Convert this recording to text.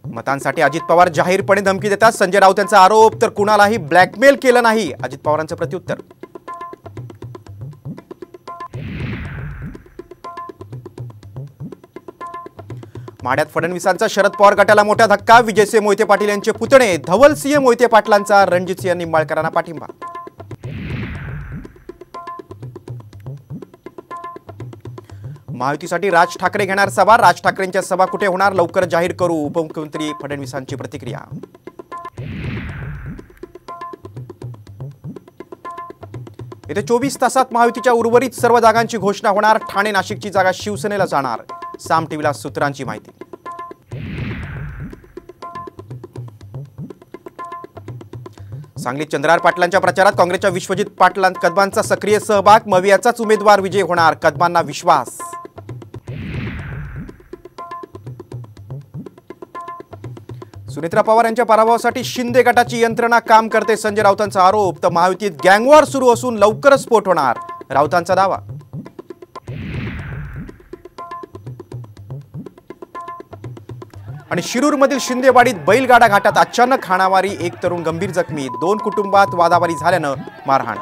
मतांसाठी अजित पवार जाहीरपणे धमकी देतात. संजय राऊत यांचा आरोप, तर कुणालाही ब्लॅकमेल केलं नाही, अजित पवारांचं प्रत्युत्तर. माढ्यात फडणवीसांचा शरद पवार गटाला मोठा धक्का. विजयसिंह मोहिते पाटील यांचे पुतणे धवलसिंह मोहिते पाटलांचा रणजितसिंह निंबाळकरांना पाठिंबा. महायुतीसाठी राज ठाकरे घेणार सभा. राज ठाकरेंच्या सभा कुठे होणार, लवकर जाहीर करू, उपमुख्यमंत्री फडणवीसांची प्रतिक्रिया. येत्या 24 तासात महायुतीच्या उर्वरित सर्व जागांची घोषणा होणार. ठाणे नाशिकची जागा शिवसेनेला जाणार, साम टीव्हीला सूत्रांची माहिती. सांगलीत चंद्रहार पाटलांच्या प्रचारात काँग्रेसच्या विश्वजित पाटील कदमांचा सक्रिय सहभाग. मवियाचाच उमेदवार विजय होणार, कदमांना विश्वास. सुनेत्रा पवार यांच्या पराभवासाठी शिंदे गटाची यंत्रणा काम करते, संजय राऊतांचा आरोप. तर महायुतीत गँगवॉर सुरू असून लवकरच स्फोट होणार, राऊतांचा दावा. आणि शिरूरमधील शिंदेवाडीत बैलगाडा घाटात अचानक हाणामारी, एक तरुण गंभीर जखमी. 2 कुटुंबात वादावादी झाल्यानं मारहाण.